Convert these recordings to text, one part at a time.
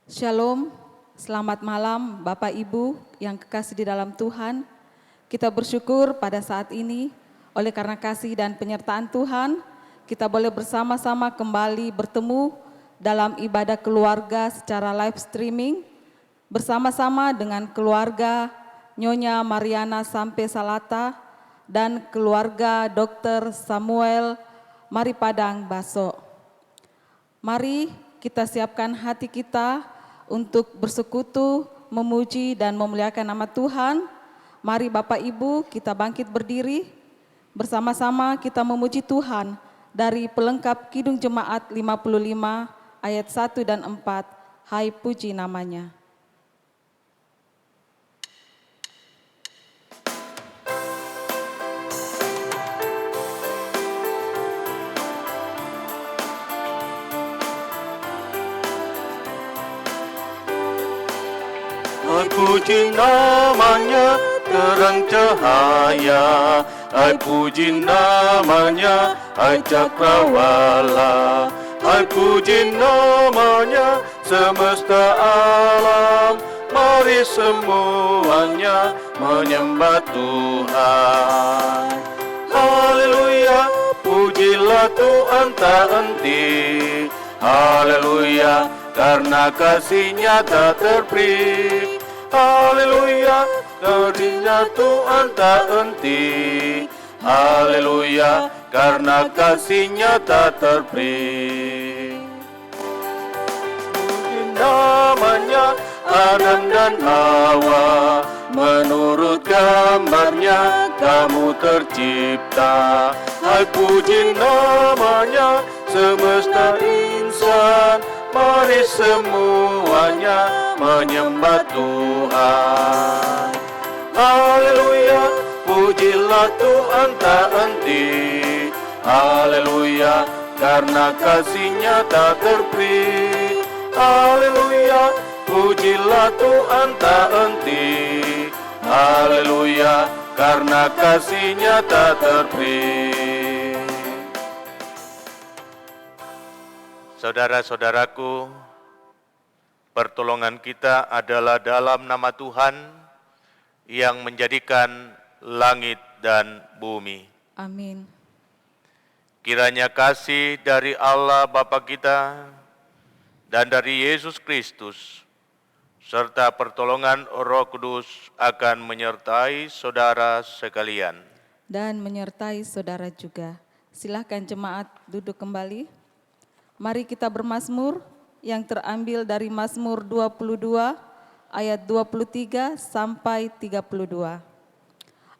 Shalom, selamat malam Bapak Ibu yang kekasih di dalam Tuhan. Kita bersyukur pada saat ini oleh karena kasih dan penyertaan Tuhan, kita boleh bersama-sama kembali bertemu dalam ibadah keluarga secara live streaming bersama-sama dengan keluarga Nyonya Mariana Sampe Salata dan keluarga Dr. Samuel Maripadang Baso. Mari kita siapkan hati kita untuk bersekutu, memuji dan memuliakan nama Tuhan. Mari Bapak Ibu kita bangkit berdiri, bersama-sama kita memuji Tuhan dari pelengkap Kidung Jemaat 55 ayat 1 dan 4, Hai puji namanya. Hai puji namanya terang cahaya, hai puji namanya, hai cakrawala, hai puji namanya semesta alam. Mari semuanya menyembah Tuhan. Haleluya, pujilah Tuhan tak henti. Haleluya, karena kasih-Nya tak terperi. Haleluya, kasih-Nya Tuhan tak henti. Haleluya, karena kasih-Nya tak terperi. Puji namanya Adam dan Hawa, menurut gambarnya kamu tercipta. Hai puji namanya semesta insan. Mari semuanya menyembah Tuhan. Haleluya, pujilah Tuhan tak henti. Haleluya, karena kasih-Nya tak terperi. Haleluya, pujilah Tuhan tak henti. Haleluya, karena kasih-Nya tak terperi. Saudara-saudaraku, pertolongan kita adalah dalam nama Tuhan yang menjadikan langit dan bumi. Amin. Kiranya kasih dari Allah Bapa kita dan dari Yesus Kristus, serta pertolongan Roh Kudus akan menyertai saudara sekalian. Dan menyertai saudara juga. Silahkan jemaat duduk kembali. Mari kita bermazmur yang terambil dari Mazmur 22 ayat 23 sampai 32.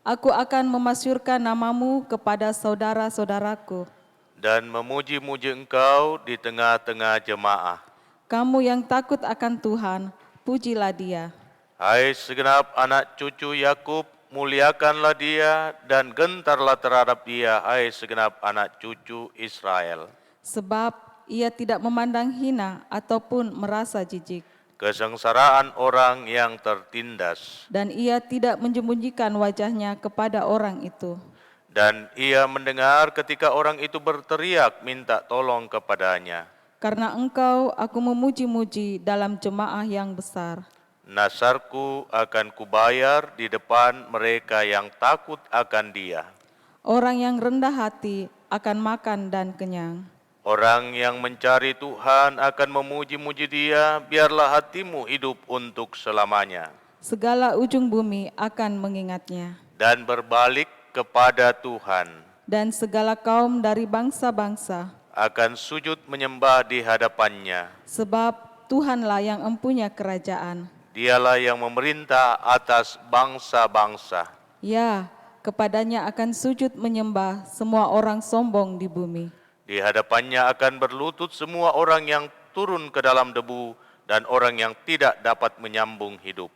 Aku akan memasyurkan namamu kepada saudara-saudaraku. Dan memuji-muji Engkau di tengah-tengah jemaah. Kamu yang takut akan Tuhan, pujilah Dia. Hai segenap anak cucu Yakub, muliakanlah Dia dan gentarlah terhadap Dia, hai segenap anak cucu Israel. Sebab Ia tidak memandang hina ataupun merasa jijik. Kesengsaraan orang yang tertindas. Dan Ia tidak menyembunyikan wajahnya kepada orang itu. Dan Ia mendengar ketika orang itu berteriak minta tolong kepadanya. Karena Engkau aku memuji-muji dalam jemaah yang besar. Nasarku akan kubayar di depan mereka yang takut akan Dia. Orang yang rendah hati akan makan dan kenyang. Orang yang mencari Tuhan akan memuji-muji Dia, biarlah hatimu hidup untuk selamanya. Segala ujung bumi akan mengingatnya. Dan berbalik kepada Tuhan. Dan segala kaum dari bangsa-bangsa Akan sujud menyembah di hadapannya. Sebab Tuhanlah yang empunya kerajaan. Dialah yang memerintah atas bangsa-bangsa. Ya, kepadanya akan sujud menyembah semua orang sombong di bumi. Di hadapannya akan berlutut semua orang yang turun ke dalam debu dan orang yang tidak dapat menyambung hidup.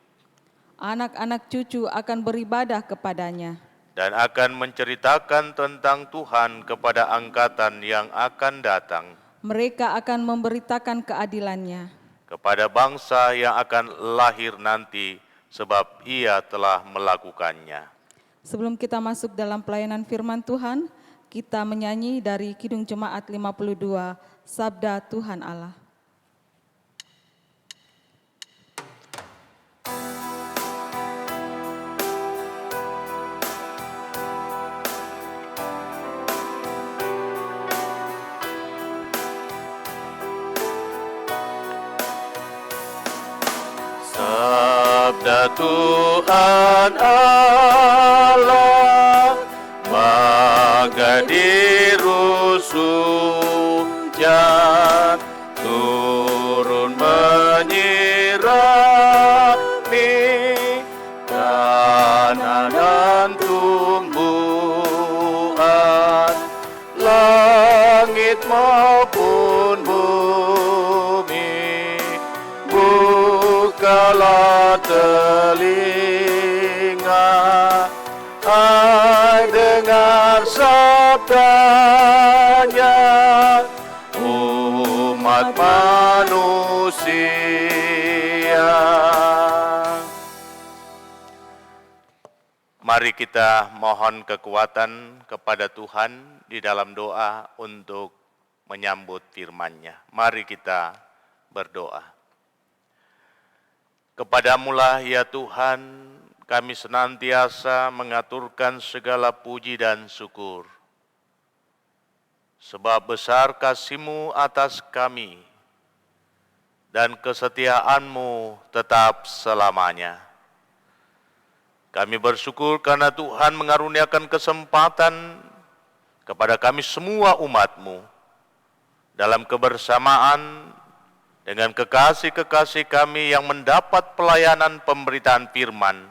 Anak-anak cucu akan beribadah kepadanya. Dan akan menceritakan tentang Tuhan kepada angkatan yang akan datang. Mereka akan memberitakan keadilannya Kepada bangsa yang akan lahir nanti, sebab Ia telah melakukannya. Sebelum kita masuk dalam pelayanan firman Tuhan, kita menyanyi dari Kidung Jemaat 52, Sabda Tuhan Allah. Tuhan Allah, maka dirusuhnya turun menyirami tanah dan tumbuhan, langit maupun bumi. Bukalah telinga, hai dengar sabdanya, umat manusia. Mari kita mohon kekuatan kepada Tuhan di dalam doa untuk menyambut firman-Nya. Mari kita berdoa. Kepadamu-lah ya Tuhan, kami senantiasa mengaturkan segala puji dan syukur. Sebab besar kasih-Mu atas kami, dan kesetiaan-Mu tetap selamanya. Kami bersyukur karena Tuhan mengaruniakan kesempatan kepada kami semua umat-Mu dalam kebersamaan dengan kekasih-kekasih kami yang mendapat pelayanan pemberitaan firman,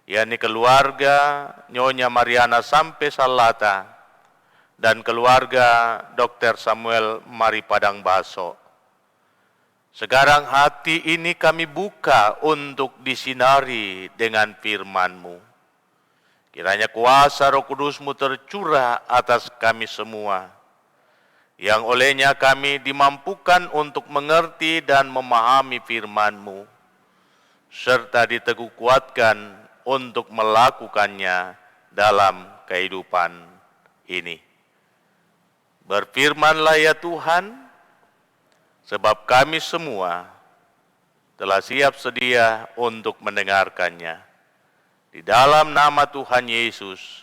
yakni keluarga Nyonya Mariana Sampai Salata dan keluarga Dr. Samuel Mari Padang Baso. Sekarang hati ini kami buka untuk disinari dengan firman-Mu. Kiranya kuasa Roh Kudus-Mu tercurah atas kami semua, yang olehnya kami dimampukan untuk mengerti dan memahami firman-Mu, serta diteguh kuatkan untuk melakukannya dalam kehidupan ini. Berfirmanlah ya Tuhan, sebab kami semua telah siap sedia untuk mendengarkannya. Di dalam nama Tuhan Yesus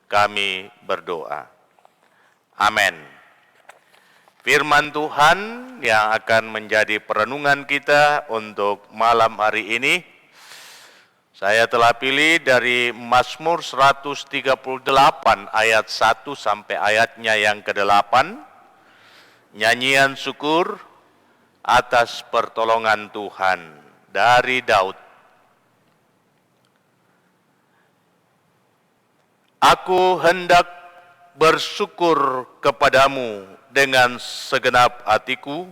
kami berdoa. Amin. Firman Tuhan yang akan menjadi perenungan kita untuk malam hari ini, saya telah pilih dari Mazmur 138 ayat 1 sampai ayatnya yang ke-8, nyanyian syukur atas pertolongan Tuhan dari Daud. Aku hendak bersyukur kepadamu dengan segenap hatiku.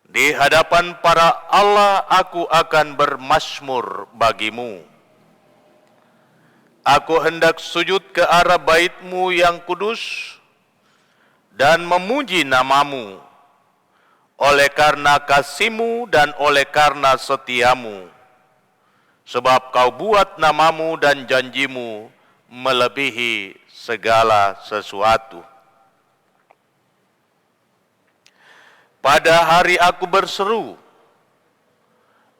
Di hadapan para Allah aku akan bermazmur bagimu. Aku hendak sujud ke arah bait-Mu yang kudus dan memuji nama-Mu oleh karena kasih-Mu dan oleh karena setia-Mu. Sebab Kau buat nama-Mu dan janji-Mu melebihi segala sesuatu. Pada hari aku berseru,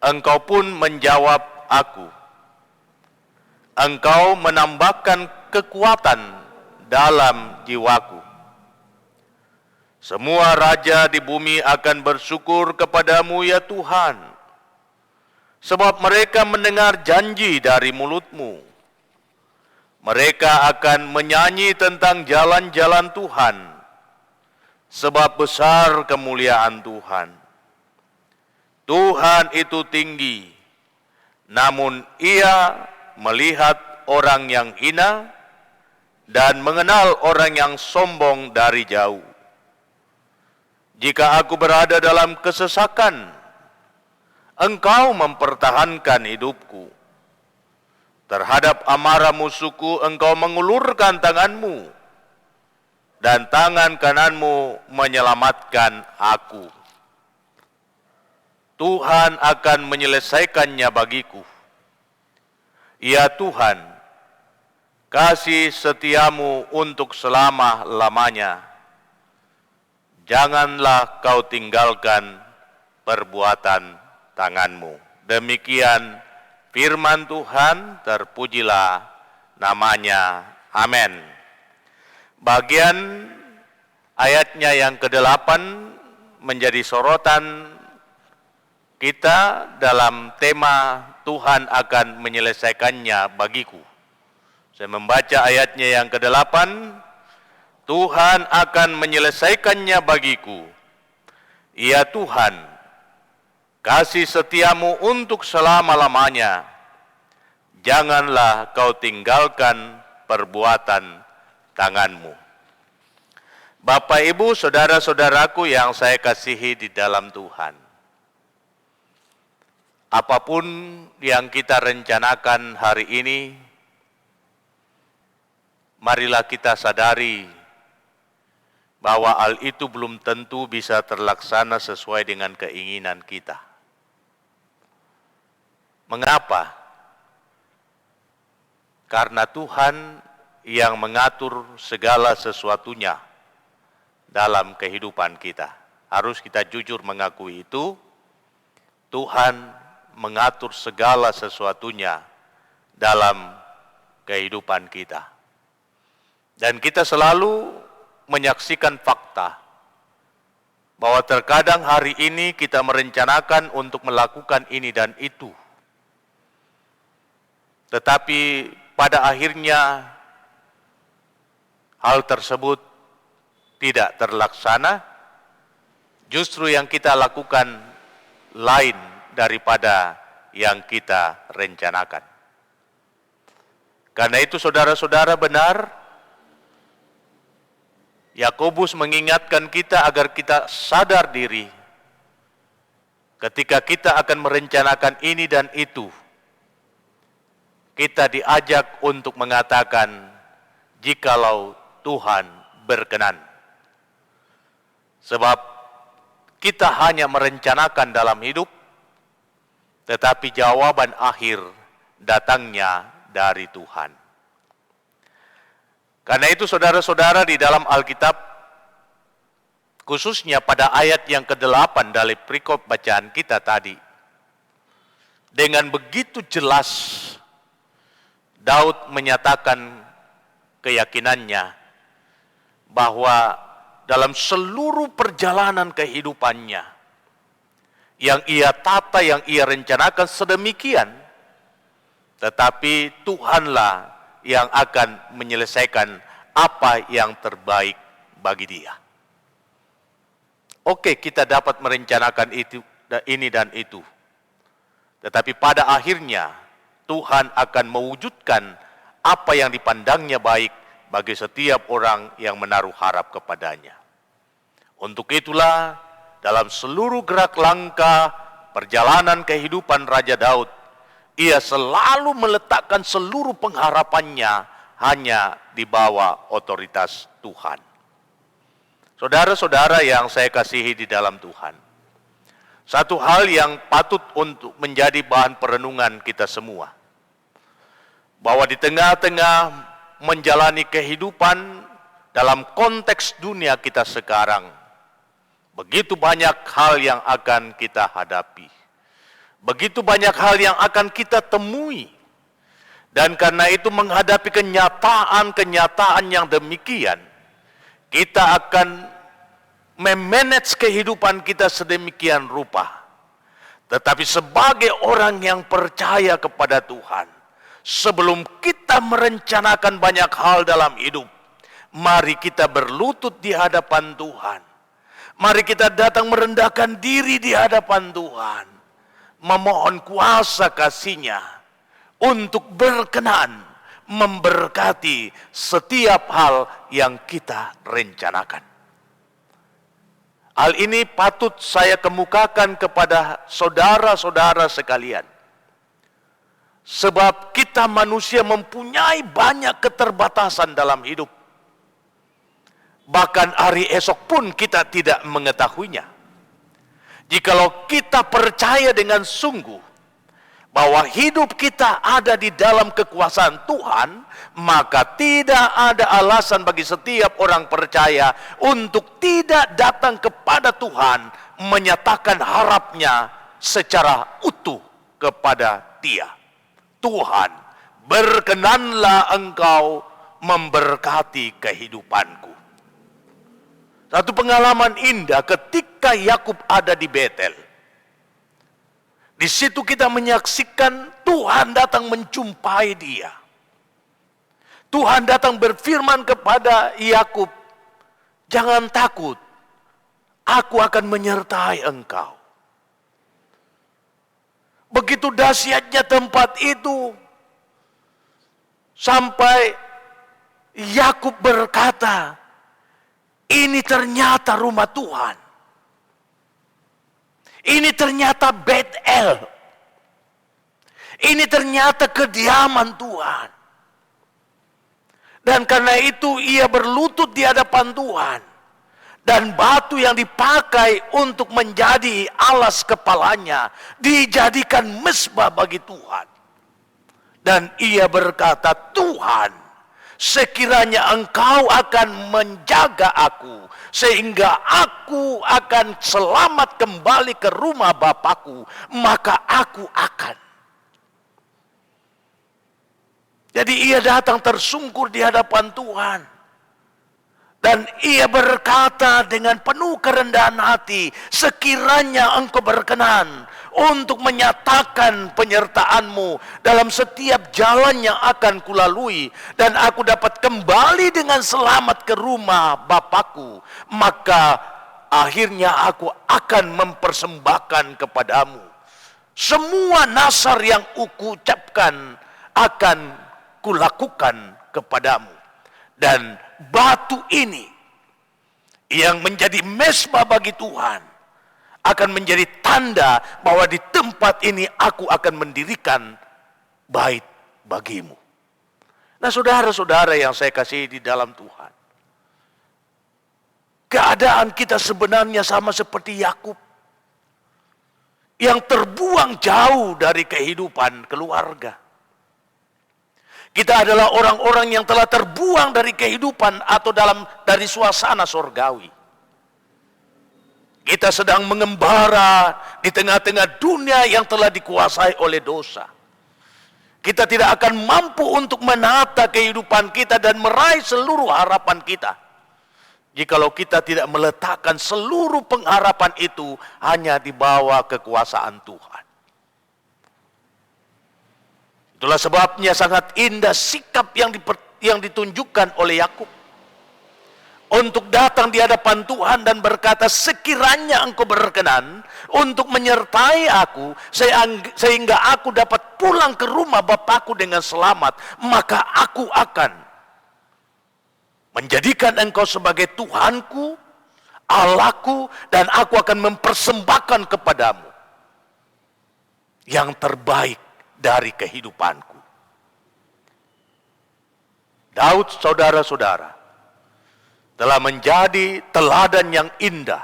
Engkau pun menjawab aku. Engkau menambahkan kekuatan dalam jiwaku. Semua raja di bumi akan bersyukur kepadamu ya Tuhan, sebab mereka mendengar janji dari mulut-Mu. Mereka akan menyanyi tentang jalan-jalan Tuhan, sebab besar kemuliaan Tuhan. Tuhan itu tinggi, namun Ia melihat orang yang hina dan mengenal orang yang sombong dari jauh. Jika aku berada dalam kesesakan, Engkau mempertahankan hidupku. Terhadap amarah musuhku Engkau mengulurkan tangan-Mu, dan tangan kanan-Mu menyelamatkan aku. Tuhan akan menyelesaikannya bagiku. Ya Tuhan, kasih setia-Mu untuk selama-lamanya. Janganlah Kau tinggalkan perbuatan tangan-Mu. Demikian firman Tuhan, terpujilah namanya. Amin. Bagian ayatnya yang ke-8 menjadi sorotan kita dalam tema Tuhan akan menyelesaikannya bagiku. Saya membaca ayatnya yang ke-8, Tuhan akan menyelesaikannya bagiku. Ya Tuhan, kasih setiamu untuk selama-lamanya. Janganlah kau tinggalkan perbuatan tanganmu. Bapak, Ibu, saudara-saudaraku yang saya kasihi di dalam Tuhan. Apapun yang kita rencanakan hari ini, marilah kita sadari bahwa hal itu belum tentu bisa terlaksana sesuai dengan keinginan kita. Mengapa? Karena Tuhan yang mengatur segala sesuatunya dalam kehidupan kita. Harus kita jujur mengakui itu. Tuhan mengatur segala sesuatunya dalam kehidupan kita. Dan kita selalu menyaksikan fakta bahwa terkadang hari ini kita merencanakan untuk melakukan ini dan itu. Tetapi pada akhirnya hal tersebut tidak terlaksana. Justru yang kita lakukan lain daripada yang kita rencanakan. Karena itu saudara-saudara, benar Yakobus mengingatkan kita agar kita sadar diri ketika kita akan merencanakan ini dan itu. Kita diajak untuk mengatakan, jikalau Tuhan berkenan. Sebab kita hanya merencanakan dalam hidup, tetapi jawaban akhir datangnya dari Tuhan. Karena itu saudara-saudara, di dalam Alkitab, khususnya pada ayat yang ke-8 dari perikop bacaan kita tadi, dengan begitu jelas Daud menyatakan keyakinannya bahwa dalam seluruh perjalanan kehidupannya, yang ia tata, yang ia rencanakan sedemikian, tetapi Tuhanlah yang akan menyelesaikan apa yang terbaik bagi dia. Oke, kita dapat merencanakan itu, ini dan itu, tetapi pada akhirnya Tuhan akan mewujudkan apa yang dipandangnya baik bagi setiap orang yang menaruh harap kepadanya. Untuk itulah dalam seluruh gerak langkah perjalanan kehidupan Raja Daud, ia selalu meletakkan seluruh pengharapannya hanya di bawah otoritas Tuhan. Saudara-saudara yang saya kasihi di dalam Tuhan, satu hal yang patut untuk menjadi bahan perenungan kita semua, bahwa di tengah-tengah menjalani kehidupan dalam konteks dunia kita sekarang, begitu banyak hal yang akan kita hadapi. Begitu banyak hal yang akan kita temui. Dan karena itu menghadapi kenyataan-kenyataan yang demikian, kita akan memanage kehidupan kita sedemikian rupa. Tetapi sebagai orang yang percaya kepada Tuhan, sebelum kita merencanakan banyak hal dalam hidup, mari kita berlutut di hadapan Tuhan. Mari kita datang merendahkan diri di hadapan Tuhan, memohon kuasa kasih-Nya untuk berkenan memberkati setiap hal yang kita rencanakan. Hal ini patut saya kemukakan kepada saudara-saudara sekalian. Sebab kita manusia mempunyai banyak keterbatasan dalam hidup. Bahkan hari esok pun kita tidak mengetahuinya. Jikalau kita percaya dengan sungguh bahwa hidup kita ada di dalam kekuasaan Tuhan, maka tidak ada alasan bagi setiap orang percaya untuk tidak datang kepada Tuhan, menyatakan harapnya secara utuh kepada Dia. Tuhan, berkenanlah Engkau memberkati kehidupanku. Satu pengalaman indah ketika Yakub ada di Betel. Di situ kita menyaksikan Tuhan datang menjumpai dia. Tuhan datang berfirman kepada Yakub, "Jangan takut, aku akan menyertai engkau." Begitu dahsyatnya tempat itu, sampai Yakub berkata, "Ini ternyata rumah Tuhan. Ini ternyata Betel. Ini ternyata kediaman Tuhan." Dan karena itu ia berlutut di hadapan Tuhan. Dan batu yang dipakai untuk menjadi alas kepalanya dijadikan mezbah bagi Tuhan. Dan ia berkata, "Tuhan, sekiranya engkau akan menjaga aku, sehingga aku akan selamat kembali ke rumah Bapakku, maka aku akan." Jadi ia datang tersungkur di hadapan Tuhan. Dan ia berkata dengan penuh kerendahan hati, "Sekiranya engkau berkenan untuk menyatakan penyertaan-Mu dalam setiap jalan yang akan kulalui, dan aku dapat kembali dengan selamat ke rumah Bapakku, maka akhirnya aku akan mempersembahkan kepadamu semua nasar yang kuucapkan akan kulakukan kepadamu." Dan batu ini yang menjadi mezbah bagi Tuhan akan menjadi tanda bahwa di tempat ini aku akan mendirikan bait bagimu. Nah, saudara-saudara yang saya kasihi di dalam Tuhan, keadaan kita sebenarnya sama seperti Yakub yang terbuang jauh dari kehidupan keluarga. Kita adalah orang-orang yang telah terbuang dari kehidupan atau dari suasana sorgawi. Kita sedang mengembara di tengah-tengah dunia yang telah dikuasai oleh dosa. Kita tidak akan mampu untuk menata kehidupan kita dan meraih seluruh harapan kita, jikalau kita tidak meletakkan seluruh pengharapan itu hanya di bawah kekuasaan Tuhan. Itulah sebabnya sangat indah sikap yang ditunjukkan oleh Yakub untuk datang di hadapan Tuhan dan berkata, "Sekiranya engkau berkenan untuk menyertai aku sehingga aku dapat pulang ke rumah Bapakku dengan selamat, maka aku akan menjadikan engkau sebagai Tuhanku, Allahku, dan aku akan mempersembahkan kepadamu yang terbaik dari kehidupanku." Daud, saudara-saudara, telah menjadi teladan yang indah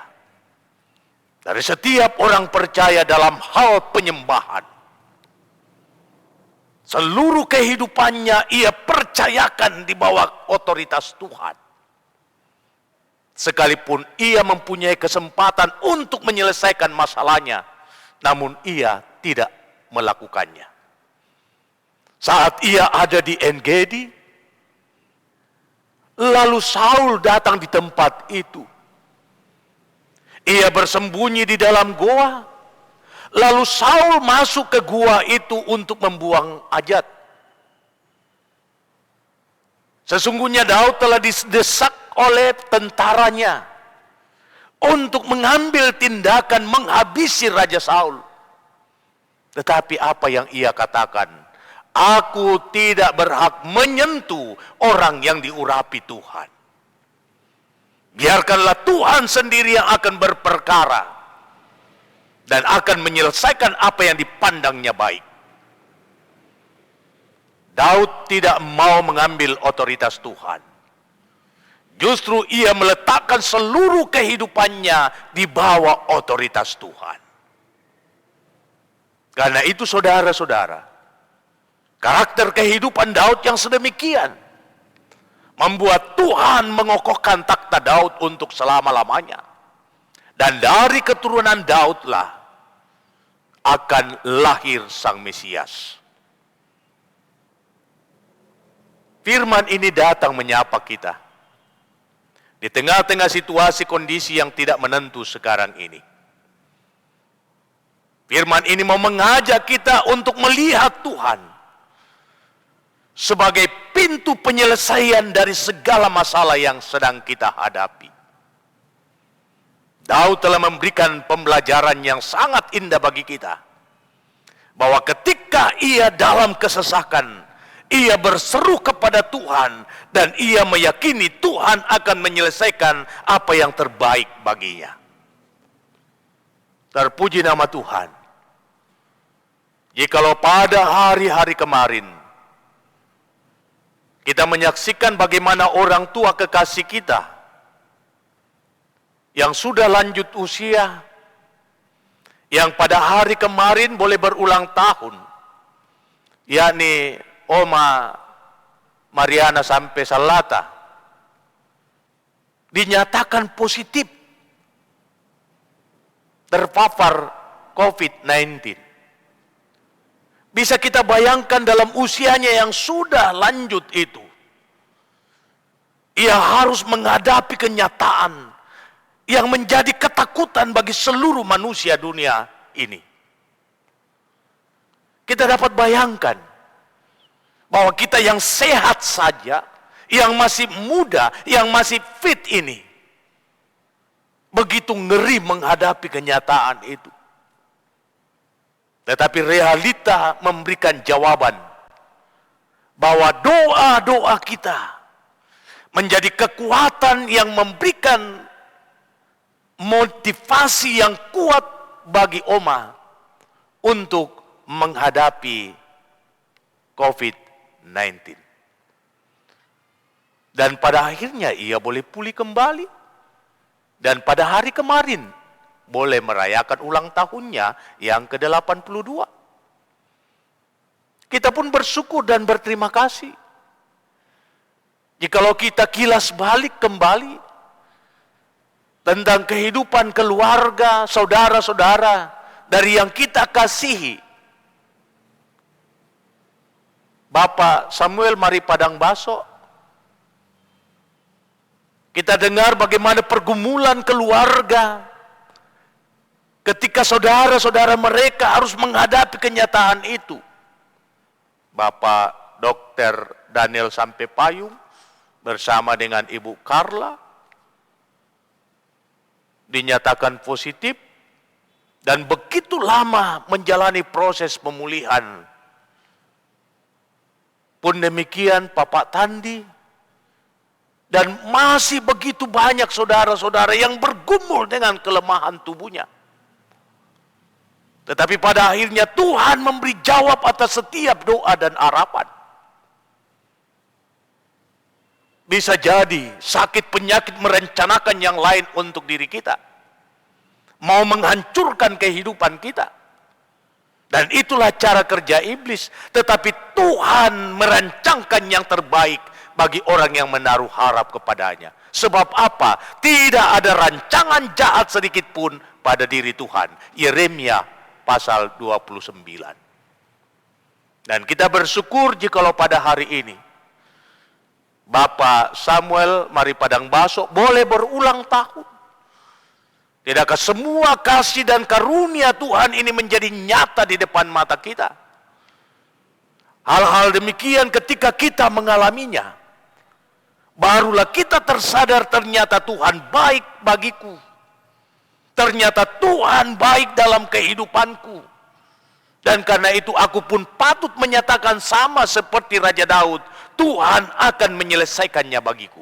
dari setiap orang percaya dalam hal penyembahan. Seluruh kehidupannya ia percayakan di bawah otoritas Tuhan. Sekalipun ia mempunyai kesempatan untuk menyelesaikan masalahnya, namun ia tidak melakukannya. Saat ia ada di En-Gedi, lalu Saul datang di tempat itu. Ia bersembunyi di dalam goa, lalu Saul masuk ke gua itu untuk membuang hajat. Sesungguhnya Daud telah didesak oleh tentaranya untuk mengambil tindakan menghabisi Raja Saul. Tetapi apa yang ia katakan? "Aku tidak berhak menyentuh orang yang diurapi Tuhan. Biarkanlah Tuhan sendiri yang akan berperkara dan akan menyelesaikan apa yang dipandangnya baik." Daud tidak mau mengambil otoritas Tuhan. Justru ia meletakkan seluruh kehidupannya di bawah otoritas Tuhan. Karena itu saudara-saudara, karakter kehidupan Daud yang sedemikian membuat Tuhan mengokohkan takhta Daud untuk selama-lamanya. Dan dari keturunan Daudlah akan lahir Sang Mesias. Firman ini datang menyapa kita di tengah-tengah situasi kondisi yang tidak menentu sekarang ini. Firman ini mau mengajak kita untuk melihat Tuhan sebagai pintu penyelesaian dari segala masalah yang sedang kita hadapi. Daud telah memberikan pembelajaran yang sangat indah bagi kita, bahwa ketika ia dalam kesesakan, ia berseru kepada Tuhan dan ia meyakini Tuhan akan menyelesaikan apa yang terbaik baginya. Terpuji nama Tuhan. Jikalau pada hari-hari kemarin kita menyaksikan bagaimana orang tua kekasih kita yang sudah lanjut usia, yang pada hari kemarin boleh berulang tahun, yakni Oma Mariana sampai Salata, dinyatakan positif terpapar COVID-19. Bisa kita bayangkan dalam usianya yang sudah lanjut itu, ia harus menghadapi kenyataan yang menjadi ketakutan bagi seluruh manusia dunia ini. Kita dapat bayangkan bahwa kita yang sehat saja, yang masih muda, yang masih fit ini, begitu ngeri menghadapi kenyataan itu. Tetapi realita memberikan jawaban bahwa doa-doa kita menjadi kekuatan yang memberikan motivasi yang kuat bagi Oma untuk menghadapi COVID-19. Dan pada akhirnya ia boleh pulih kembali. Dan pada hari kemarin boleh merayakan ulang tahunnya yang ke-82. Kita pun bersyukur dan berterima kasih. Jikalau kita kilas balik kembali tentang kehidupan keluarga, saudara-saudara dari yang kita kasihi, Bapak Samuel Mari Padang Baso, kita dengar bagaimana pergumulan keluarga ketika saudara-saudara mereka harus menghadapi kenyataan itu. Bapak Dr. Daniel Sampepayung bersama dengan Ibu Carla dinyatakan positif dan begitu lama menjalani proses pemulihan. Pun demikian Bapak Tandi dan masih begitu banyak saudara-saudara yang bergumul dengan kelemahan tubuhnya. Tetapi pada akhirnya Tuhan memberi jawab atas setiap doa dan harapan. Bisa jadi sakit penyakit merencanakan yang lain untuk diri kita. Mau menghancurkan kehidupan kita. Dan itulah cara kerja iblis. Tetapi Tuhan merancangkan yang terbaik bagi orang yang menaruh harap kepadanya. Sebab apa? Tidak ada rancangan jahat sedikit pun pada diri Tuhan. Yeremia pasal 29. Dan kita bersyukur jikalau pada hari ini Bapak Samuel Mari Padang Baso boleh berulang tahun. Tidakkah semua kasih dan karunia Tuhan ini menjadi nyata di depan mata kita? Hal-hal demikian ketika kita mengalaminya, barulah kita tersadar ternyata Tuhan baik bagiku. Ternyata Tuhan baik dalam kehidupanku. Dan karena itu aku pun patut menyatakan sama seperti Raja Daud, Tuhan akan menyelesaikannya bagiku.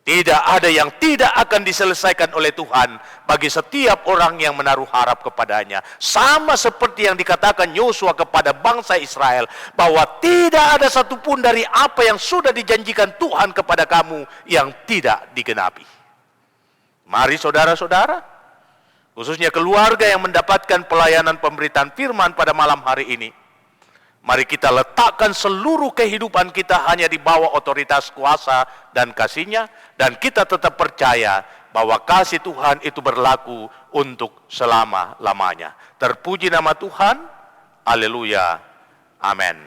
Tidak ada yang tidak akan diselesaikan oleh Tuhan bagi setiap orang yang menaruh harap kepadanya. Sama seperti yang dikatakan Yosua kepada bangsa Israel, bahwa tidak ada satupun dari apa yang sudah dijanjikan Tuhan kepada kamu yang tidak digenapi. Mari saudara-saudara, khususnya keluarga yang mendapatkan pelayanan pemberitaan firman pada malam hari ini, mari kita letakkan seluruh kehidupan kita hanya di bawah otoritas kuasa dan kasih-Nya, dan kita tetap percaya bahwa kasih Tuhan itu berlaku untuk selama-lamanya. Terpuji nama Tuhan, haleluya, amin.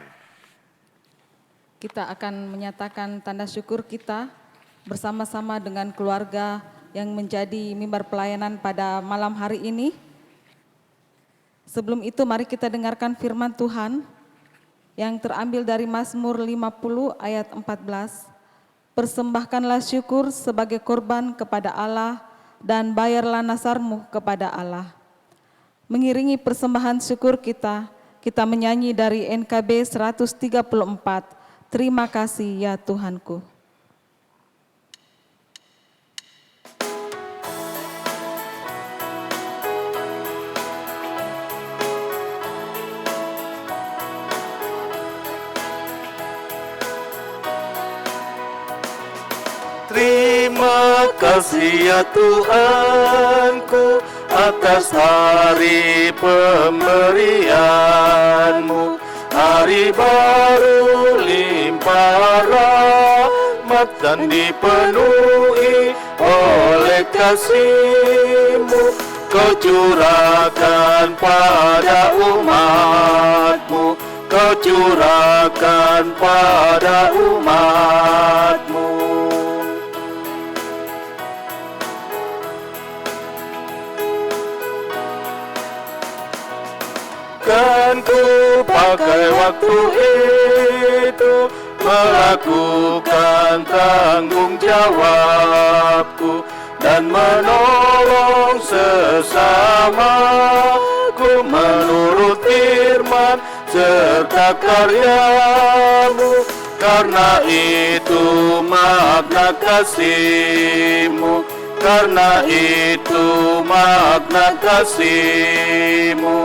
Kita akan menyatakan tanda syukur kita bersama-sama dengan keluarga yang menjadi mimbar pelayanan pada malam hari ini. Sebelum itu mari kita dengarkan firman Tuhan yang terambil dari Mazmur 50 ayat 14. Persembahkanlah syukur sebagai korban kepada Allah dan bayarlah nasarmu kepada Allah. Mengiringi persembahan syukur kita menyanyi dari NKB 134, Terima kasih ya Tuhanku. Terima kasih ya Tuhanku atas hari pemberian-Mu, hari baru limpah rahmat dan dipenuhi oleh kasih-Mu. Kau curahkan pada umat-Mu, Kau curahkan pada umat-Mu. Kan ku pakai waktu itu melakukan tanggung jawabku dan menolong sesamaku menurut firman serta karya-Mu. Karena itu makna kasih-Mu, karena itu makna kasih-Mu.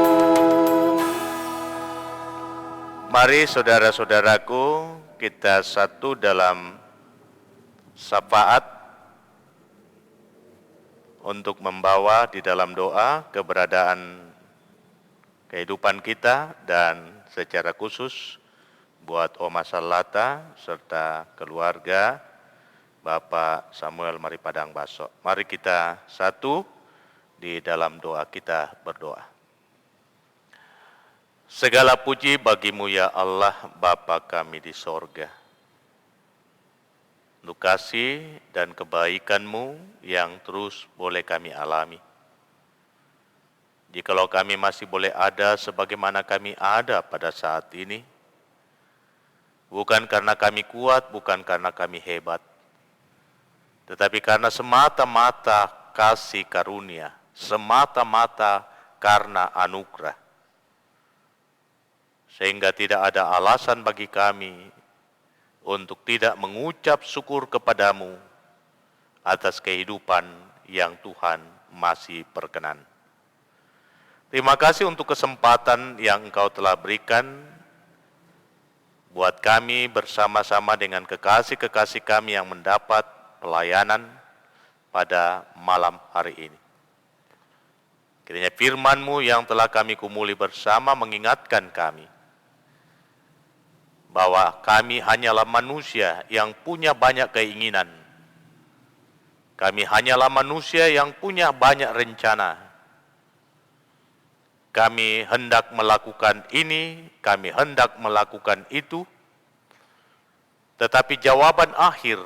Mari saudara-saudaraku, kita satu dalam syafaat untuk membawa di dalam doa keberadaan kehidupan kita dan secara khusus buat Oma Salata serta keluarga Bapak Samuel Maripadang Baso. Mari kita satu di dalam doa, kita berdoa. Segala puji bagimu ya Allah, Bapa kami di sorga. Untuk kasih dan kebaikan-Mu yang terus boleh kami alami. Jikalau kami masih boleh ada sebagaimana kami ada pada saat ini, bukan karena kami kuat, bukan karena kami hebat, tetapi karena semata-mata kasih karunia, semata-mata karena anugerah. Sehingga tidak ada alasan bagi kami untuk tidak mengucap syukur kepadamu atas kehidupan yang Tuhan masih perkenan. Terima kasih untuk kesempatan yang Engkau telah berikan buat kami bersama-sama dengan kekasih-kekasih kami yang mendapat pelayanan pada malam hari ini. Kiranya firman-Mu yang telah kami kumuli bersama mengingatkan kami bahwa kami hanyalah manusia yang punya banyak keinginan. Kami hanyalah manusia yang punya banyak rencana. Kami hendak melakukan ini, kami hendak melakukan itu, tetapi jawaban akhir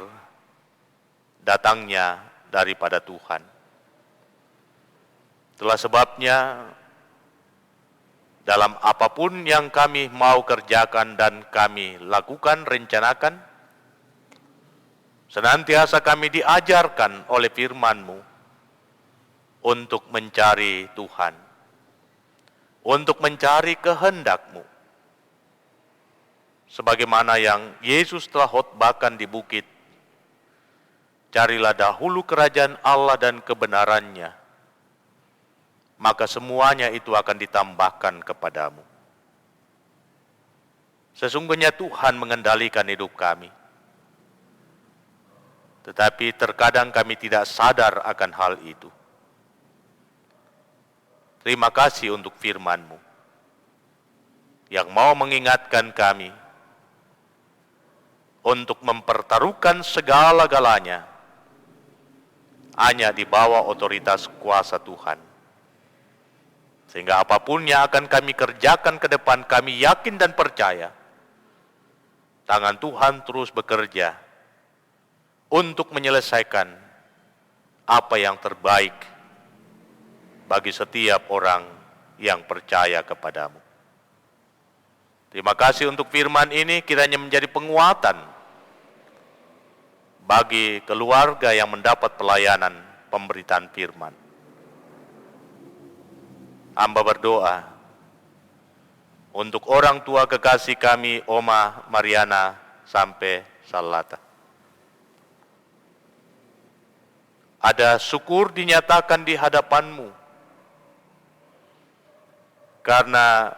datangnya daripada Tuhan. Itulah sebabnya dalam apapun yang kami mau kerjakan dan kami lakukan, rencanakan, senantiasa kami diajarkan oleh firman-Mu untuk mencari Tuhan, untuk mencari kehendak-Mu. Sebagaimana yang Yesus telah khotbahkan di bukit, carilah dahulu kerajaan Allah dan kebenaran-Nya, maka semuanya itu akan ditambahkan kepadamu. Sesungguhnya Tuhan mengendalikan hidup kami. Tetapi terkadang kami tidak sadar akan hal itu. Terima kasih untuk firman-Mu yang mau mengingatkan kami untuk mempertaruhkan segala-galanya hanya di bawah otoritas kuasa Tuhan. Sehingga apapun yang akan kami kerjakan ke depan, kami yakin dan percaya tangan Tuhan terus bekerja untuk menyelesaikan apa yang terbaik bagi setiap orang yang percaya kepadamu. Terima kasih untuk firman ini, kiranya menjadi penguatan bagi keluarga yang mendapat pelayanan pemberitaan firman. Hamba berdoa untuk orang tua kekasih kami, Oma Mariana sampai Salata. Ada syukur dinyatakan di hadapanmu, karena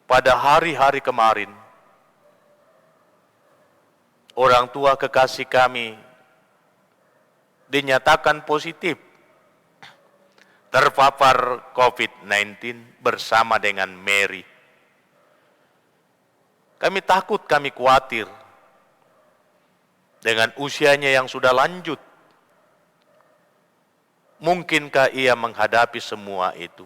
pada hari-hari kemarin, orang tua kekasih kami dinyatakan positif terpapar COVID-19 bersama dengan Mary. Kami takut, kami khawatir dengan usianya yang sudah lanjut. Mungkinkah ia menghadapi semua itu?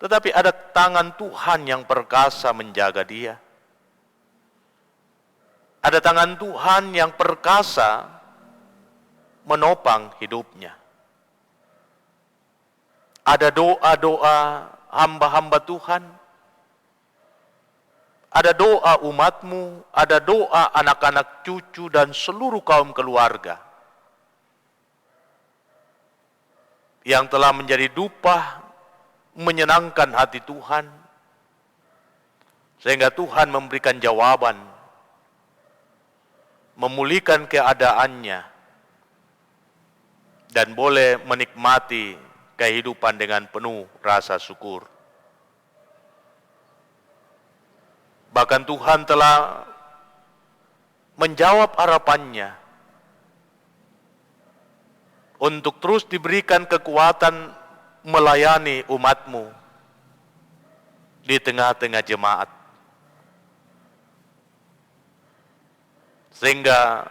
Tetapi ada tangan Tuhan yang perkasa menjaga dia. Ada tangan Tuhan yang perkasa menopang hidupnya. Ada doa-doa hamba-hamba Tuhan. Ada doa umatmu, ada doa anak-anak cucu dan seluruh kaum keluarga yang telah menjadi dupa menyenangkan hati Tuhan, sehingga Tuhan memberikan jawaban, memulihkan keadaannya, dan boleh menikmati kehidupan dengan penuh rasa syukur. Bahkan Tuhan telah menjawab harapannya untuk terus diberikan kekuatan melayani umatmu di tengah-tengah jemaat. Sehingga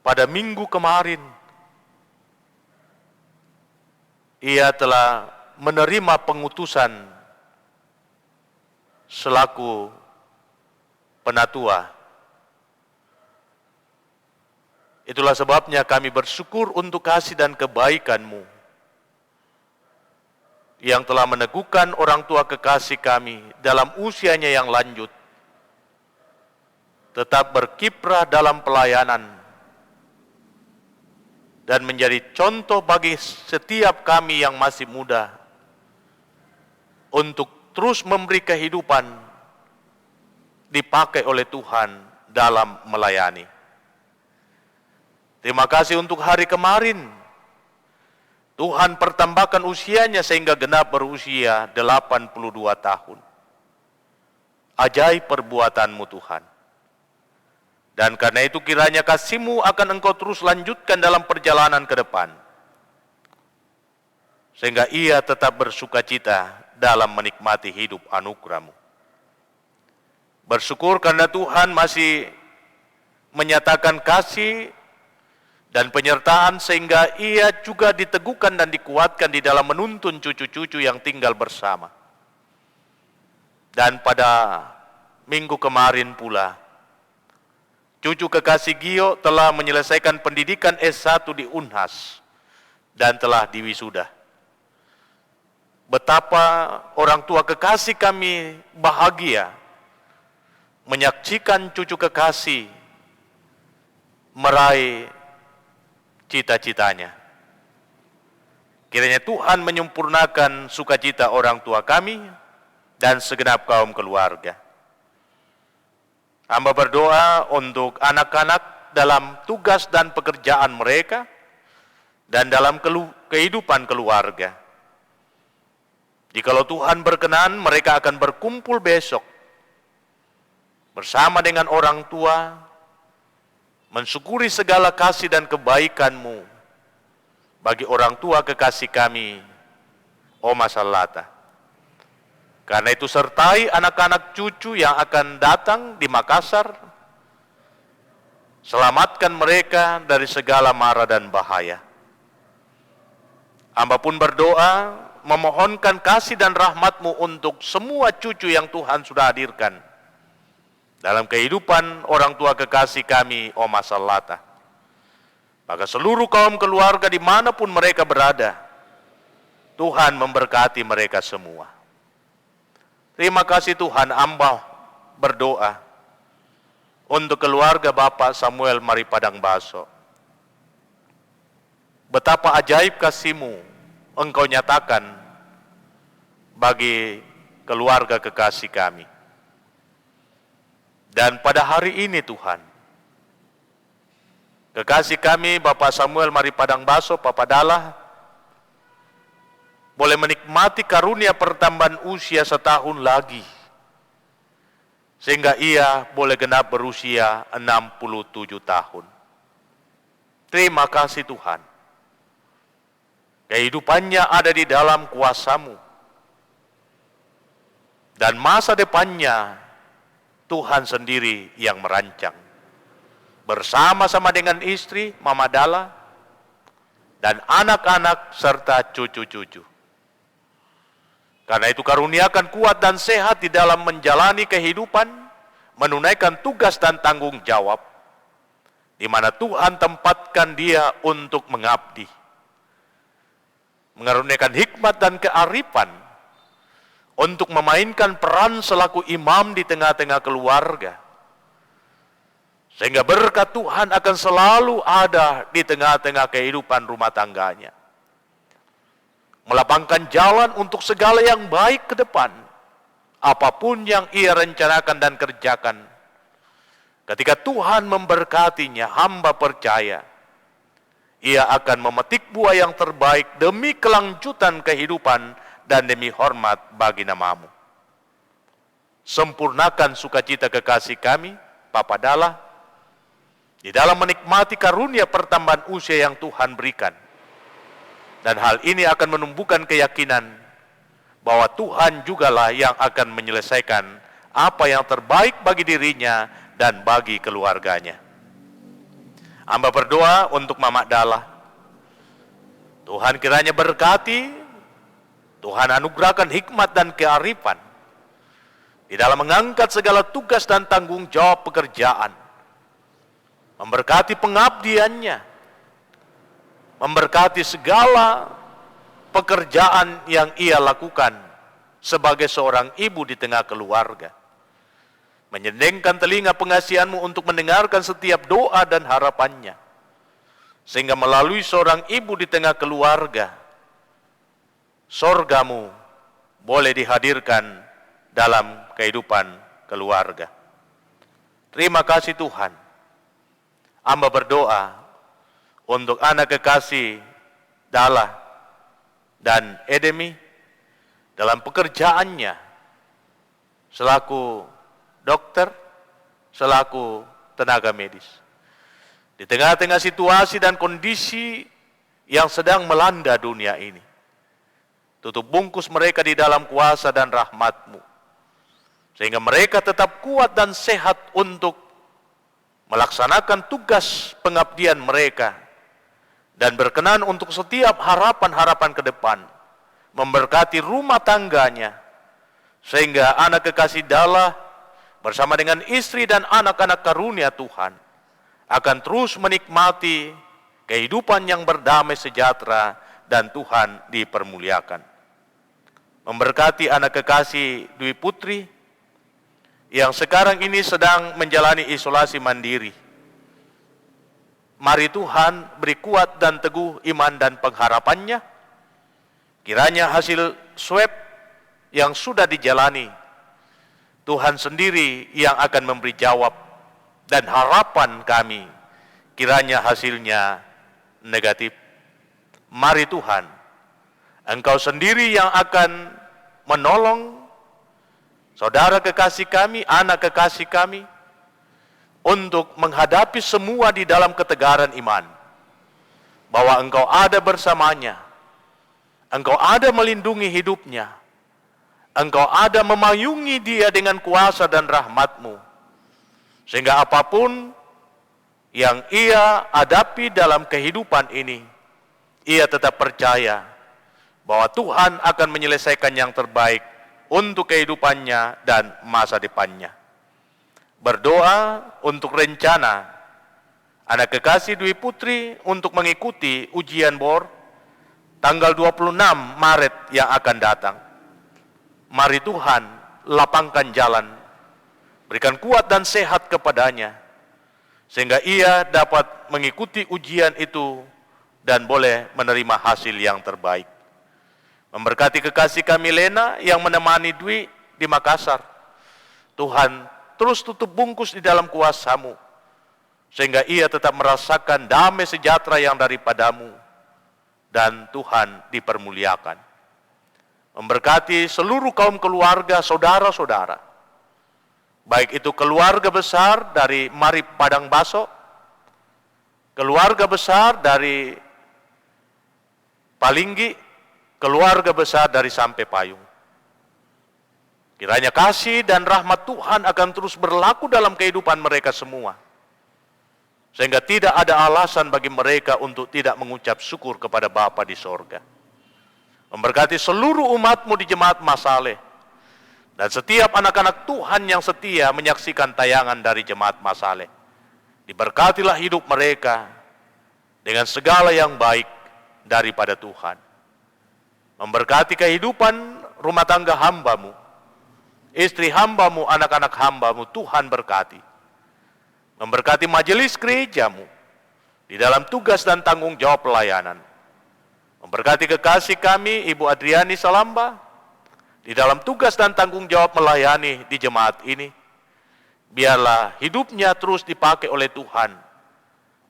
pada minggu kemarin, ia telah menerima pengutusan selaku penatua. Itulah sebabnya kami bersyukur untuk kasih dan kebaikan-Mu yang telah meneguhkan orang tua kekasih kami dalam usianya yang lanjut, tetap berkiprah dalam pelayanan, dan menjadi contoh bagi setiap kami yang masih muda, untuk terus memberi kehidupan dipakai oleh Tuhan dalam melayani. Terima kasih untuk hari kemarin, Tuhan pertambahkan usianya sehingga genap berusia 82 tahun. Ajaib perbuatan-Mu Tuhan. Dan karena itu kiranya kasih-Mu akan Engkau terus lanjutkan dalam perjalanan ke depan, sehingga ia tetap bersukacita dalam menikmati hidup anugerah-Mu. Bersyukur karena Tuhan masih menyatakan kasih dan penyertaan, sehingga ia juga diteguhkan dan dikuatkan di dalam menuntun cucu-cucu yang tinggal bersama. Dan pada minggu kemarin pula, cucu kekasih Gio telah menyelesaikan pendidikan S1 di Unhas dan telah diwisuda. Betapa orang tua kekasih kami bahagia menyaksikan cucu kekasih meraih cita-citanya. Kiranya Tuhan menyempurnakan sukacita orang tua kami dan segenap kaum keluarga. Hamba berdoa untuk anak-anak dalam tugas dan pekerjaan mereka dan dalam kehidupan keluarga. Jikalau Tuhan berkenan, mereka akan berkumpul besok bersama dengan orang tua, mensyukuri segala kasih dan kebaikan-Mu bagi orang tua kekasih kami, Oma Salata. Karena itu sertai anak-anak cucu yang akan datang di Makassar, selamatkan mereka dari segala mara dan bahaya. Hamba pun berdoa, memohonkan kasih dan rahmat-Mu untuk semua cucu yang Tuhan sudah hadirkan dalam kehidupan orang tua kekasih kami, Oma Salata. Maka seluruh kaum keluarga dimanapun mereka berada, Tuhan memberkati mereka semua. Terima kasih Tuhan, hamba berdoa untuk keluarga Bapak Samuel Maripadang Baso. Betapa ajaib kasih-Mu Engkau nyatakan bagi keluarga kekasih kami. Dan pada hari ini Tuhan, kekasih kami Bapak Samuel Maripadang Baso, Papa Dalla, boleh menikmati karunia pertambahan usia setahun lagi, sehingga ia boleh genap berusia 67 tahun. Terima kasih Tuhan. Kehidupannya ada di dalam kuasa-Mu. Dan masa depannya Tuhan sendiri yang merancang. Bersama-sama dengan istri, Mama Dalla, dan anak-anak serta cucu-cucu. Karena itu karuniakan kuat dan sehat di dalam menjalani kehidupan, menunaikan tugas dan tanggung jawab, di mana Tuhan tempatkan dia untuk mengabdi. Mengaruniakan hikmat dan kearifan untuk memainkan peran selaku imam di tengah-tengah keluarga. Sehingga berkat Tuhan akan selalu ada di tengah-tengah kehidupan rumah tangganya. Melapangkan jalan untuk segala yang baik ke depan, apapun yang ia rencanakan dan kerjakan. Ketika Tuhan memberkatinya, hamba percaya, ia akan memetik buah yang terbaik demi kelanjutan kehidupan dan demi hormat bagi nama-Mu. Sempurnakan sukacita kekasih kami, Papa Dalla, di dalam menikmati karunia pertambahan usia yang Tuhan berikan. Dan hal ini akan menumbuhkan keyakinan bahwa Tuhan jugalah yang akan menyelesaikan apa yang terbaik bagi dirinya dan bagi keluarganya. Hamba berdoa untuk Mama Dalla. Tuhan kiranya berkati, Tuhan anugerahkan hikmat dan kearifan di dalam mengangkat segala tugas dan tanggung jawab pekerjaan. Memberkati pengabdiannya, memberkati segala pekerjaan yang ia lakukan sebagai seorang ibu di tengah keluarga. Menyedengkan telinga pengasihan-Mu untuk mendengarkan setiap doa dan harapannya. Sehingga melalui seorang ibu di tengah keluarga, sorga-Mu boleh dihadirkan dalam kehidupan keluarga. Terima kasih Tuhan. Hamba berdoa untuk anak kekasih Dalla dan Edemi dalam pekerjaannya selaku dokter, selaku tenaga medis. Di tengah-tengah situasi dan kondisi yang sedang melanda dunia ini, tutup bungkus mereka di dalam kuasa dan rahmat-Mu, sehingga mereka tetap kuat dan sehat untuk melaksanakan tugas pengabdian mereka, dan berkenan untuk setiap harapan-harapan ke depan, memberkati rumah tangganya, sehingga anak kekasih Dalla bersama dengan istri dan anak-anak karunia Tuhan akan terus menikmati kehidupan yang berdamai sejahtera dan Tuhan dipermuliakan. Memberkati anak kekasih Dwi Putri yang sekarang ini sedang menjalani isolasi mandiri. Mari Tuhan beri kuat dan teguh iman dan pengharapannya. Kiranya hasil swab yang sudah dijalani, Tuhan sendiri yang akan memberi jawab, dan harapan kami kiranya hasilnya negatif. Mari Tuhan, Engkau sendiri yang akan menolong saudara kekasih kami, anak kekasih kami, untuk menghadapi semua di dalam ketegaran iman, bahwa Engkau ada bersamanya, Engkau ada melindungi hidupnya, Engkau ada memayungi dia dengan kuasa dan rahmat-Mu, sehingga apapun yang ia hadapi dalam kehidupan ini, ia tetap percaya bahwa Tuhan akan menyelesaikan yang terbaik untuk kehidupannya dan masa depannya. Berdoa untuk rencana anak kekasih Dwi Putri untuk mengikuti ujian BOR tanggal 26 Maret yang akan datang. Mari Tuhan lapangkan jalan, berikan kuat dan sehat kepadanya, sehingga ia dapat mengikuti ujian itu dan boleh menerima hasil yang terbaik. Memberkati kekasih kami Lena yang menemani Dwi di Makassar. Tuhan terus tutup bungkus di dalam kuasa-Mu, sehingga ia tetap merasakan damai sejahtera yang daripadamu, dan Tuhan dipermuliakan. Memberkati seluruh kaum keluarga, saudara-saudara, baik itu keluarga besar dari Mari Padang Baso, keluarga besar dari Palinggi, keluarga besar dari Sampai Payung. Kiranya kasih dan rahmat Tuhan akan terus berlaku dalam kehidupan mereka semua, sehingga tidak ada alasan bagi mereka untuk tidak mengucap syukur kepada Bapa di sorga. Memberkati seluruh umat-Mu di Jemaat Masaleh, dan setiap anak-anak Tuhan yang setia menyaksikan tayangan dari Jemaat Masaleh. Diberkatilah hidup mereka dengan segala yang baik daripada Tuhan. Memberkati kehidupan rumah tangga hamba-Mu, istri hamba-Mu, anak-anak hamba-Mu, Tuhan berkati. Memberkati majelis gereja-Mu di dalam tugas dan tanggung jawab pelayanan. Memberkati kekasih kami, Ibu Adriani Salamba, di dalam tugas dan tanggung jawab melayani di jemaat ini. Biarlah hidupnya terus dipakai oleh Tuhan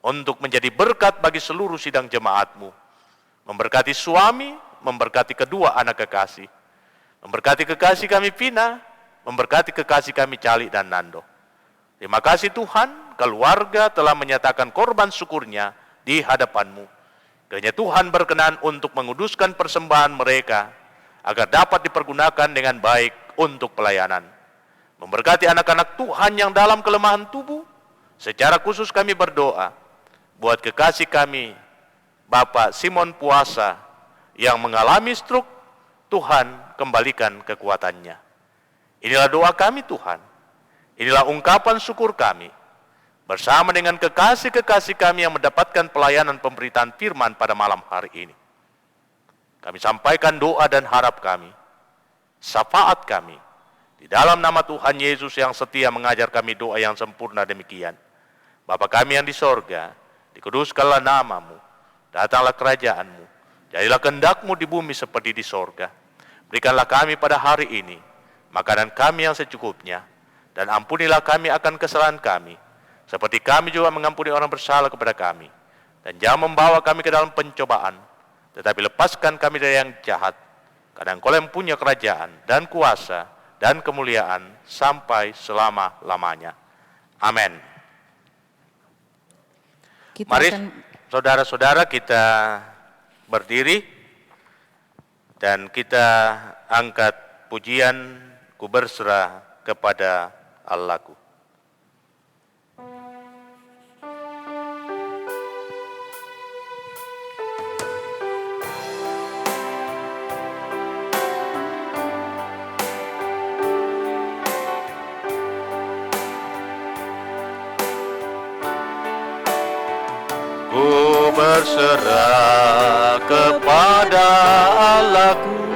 untuk menjadi berkat bagi seluruh sidang jemaat-Mu. Memberkati suami, memberkati kedua anak kekasih. Memberkati kekasih kami Vina, memberkati kekasih kami Cali dan Nando. Terima kasih Tuhan, keluarga telah menyatakan korban syukurnya di hadapan-Mu. Kiranya Tuhan berkenan untuk menguduskan persembahan mereka, agar dapat dipergunakan dengan baik untuk pelayanan. Memberkati anak-anak Tuhan yang dalam kelemahan tubuh, secara khusus kami berdoa buat kekasih kami, Bapak Simon Puasa, yang mengalami stroke. Tuhan kembalikan kekuatannya. Inilah doa kami Tuhan, inilah ungkapan syukur kami, bersama dengan kekasih-kekasih kami yang mendapatkan pelayanan pemberitaan firman pada malam hari ini. Kami sampaikan doa dan harap kami, syafaat kami, di dalam nama Tuhan Yesus yang setia mengajar kami doa yang sempurna demikian. Bapa kami yang di sorga, dikuduskanlah nama-Mu, datanglah kerajaan-Mu, jadilah kehendak-Mu di bumi seperti di sorga. Berikanlah kami pada hari ini makanan kami yang secukupnya, dan ampunilah kami akan kesalahan kami, seperti kami juga mengampuni orang bersalah kepada kami. Dan jangan membawa kami ke dalam pencobaan, tetapi lepaskan kami dari yang jahat. Karena Engkau yang punya kerajaan dan kuasa dan kemuliaan sampai selama-lamanya. Amin. Mari saudara-saudara kita berdiri dan kita angkat pujian Ku berserah kepada Allah-Ku. Ku berserah kepada Allah-Ku,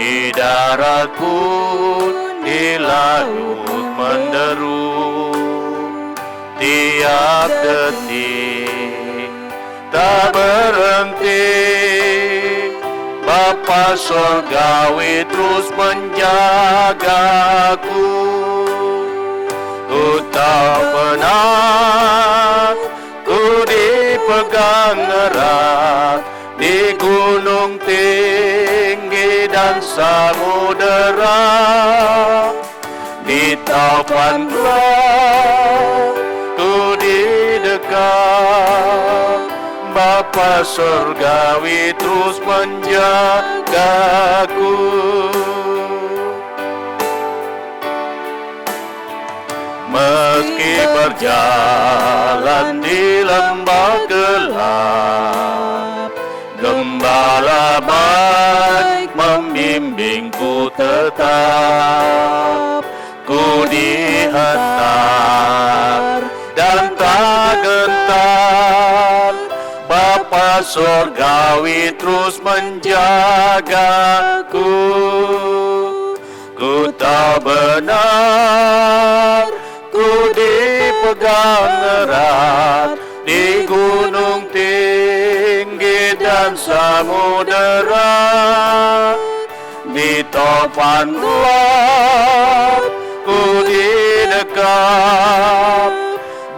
di darat pun, di laut menderu, tiap detik tak berhenti. Bapa Surgawi terus menjagaku. Ku tak pernah ku dipegang erat di gunung tinggi dan samudera, di taupan gelap ku didekat. Bapa Surgawi terus menjagaku. Meski berjalan di lembah gelap, Gembala baik membimbingku tetap. Ku dihantar dan tak gentar, Bapa Bapa surgawi terus menjagaku. Ku tak benar, ku dipegang erat di gunung tinggi dan samudera, di topan gelap ku didekat.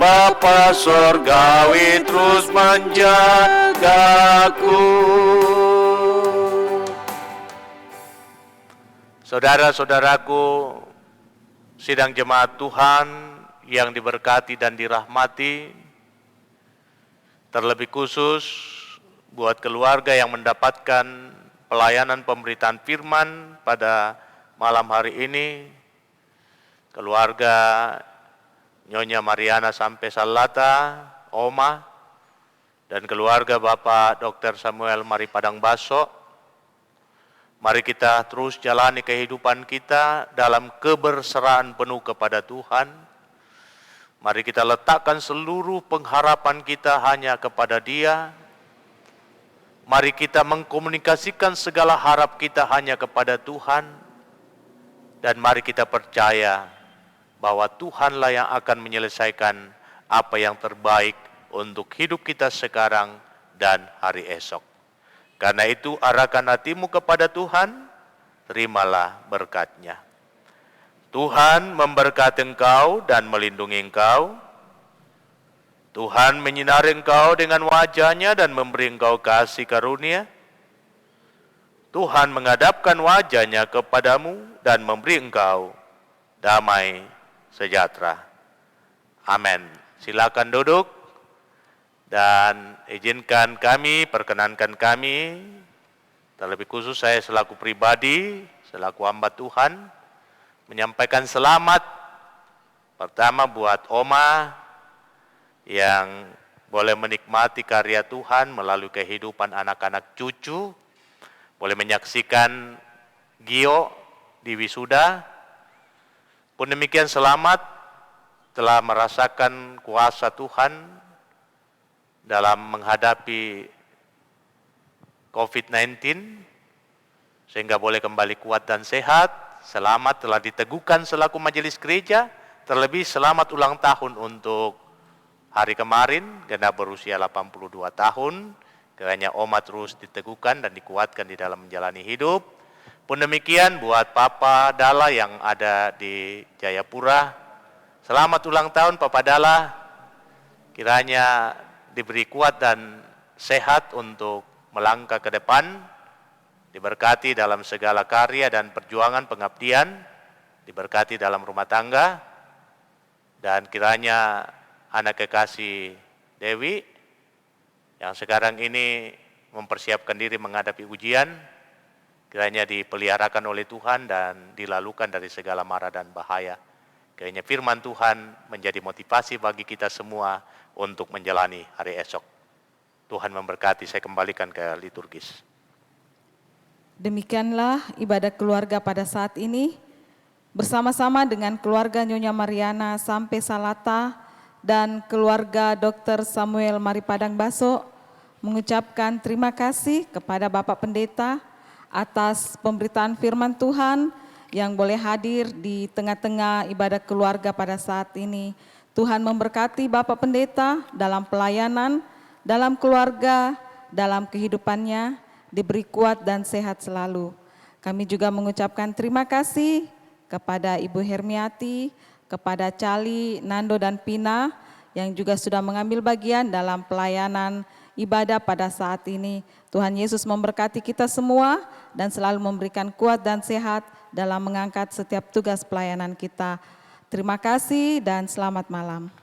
Bapa surgawi terus menjagaku. Saudara-saudaraku, sidang jemaat Tuhan yang diberkati dan dirahmati, terlebih khusus buat keluarga yang mendapatkan pelayanan pemberitaan firman pada malam hari ini, keluarga Nyonya Mariana sampai Salata, Oma, dan keluarga Bapak Dr. Samuel Mari Padang Baso. Mari kita terus jalani kehidupan kita dalam keberseraan penuh kepada Tuhan. Mari kita letakkan seluruh pengharapan kita hanya kepada Dia. Mari kita mengkomunikasikan segala harap kita hanya kepada Tuhan. Dan mari kita percaya bahwa Tuhanlah yang akan menyelesaikan apa yang terbaik untuk hidup kita sekarang dan hari esok. Karena itu arahkan hatimu kepada Tuhan, terimalah berkat-Nya. Tuhan memberkati engkau dan melindungi engkau. Tuhan menyinari engkau dengan wajah-Nya dan memberi engkau kasih karunia. Tuhan menghadapkan wajah-Nya kepadamu dan memberi engkau damai sejahtera. Amin. Silakan duduk dan izinkan kami, perkenankan kami, terlebih khusus saya selaku pribadi, selaku hamba Tuhan, menyampaikan selamat pertama buat Oma yang boleh menikmati karya Tuhan melalui kehidupan anak-anak cucu, boleh menyaksikan Gio di wisuda. Pun demikian selamat telah merasakan kuasa Tuhan dalam menghadapi COVID-19 sehingga boleh kembali kuat dan sehat. Selamat telah diteguhkan selaku majelis gereja, terlebih selamat ulang tahun untuk hari kemarin, genap berusia 82 tahun. Kiranya Oma terus diteguhkan dan dikuatkan di dalam menjalani hidup. Pun demikian buat Papa Dala yang ada di Jayapura. Selamat ulang tahun Papa Dala. Kiranya diberi kuat dan sehat untuk melangkah ke depan. Diberkati dalam segala karya dan perjuangan pengabdian. Diberkati dalam rumah tangga. Dan kiranya anak kekasih Dewi yang sekarang ini mempersiapkan diri menghadapi ujian, kiranya dipeliharakan oleh Tuhan dan dilalukan dari segala mara dan bahaya. Kiranya firman Tuhan menjadi motivasi bagi kita semua untuk menjalani hari esok. Tuhan memberkati, saya kembalikan ke liturgis. Demikianlah ibadah keluarga pada saat ini. Bersama-sama dengan keluarga Nyonya Mariana sampai Salata dan keluarga Dr. Samuel Mari Padang Baso mengucapkan terima kasih kepada Bapak Pendeta atas pemberitaan firman Tuhan yang boleh hadir di tengah-tengah ibadah keluarga pada saat ini. Tuhan memberkati Bapak Pendeta dalam pelayanan, dalam keluarga, dalam kehidupannya, diberi kuat dan sehat selalu. Kami juga mengucapkan terima kasih kepada Ibu Hermiati, kepada Cali, Nando dan Pina yang juga sudah mengambil bagian dalam pelayanan ibadah pada saat ini. Tuhan Yesus memberkati kita semua dan selalu memberikan kuat dan sehat dalam mengangkat setiap tugas pelayanan kita. Terima kasih dan selamat malam.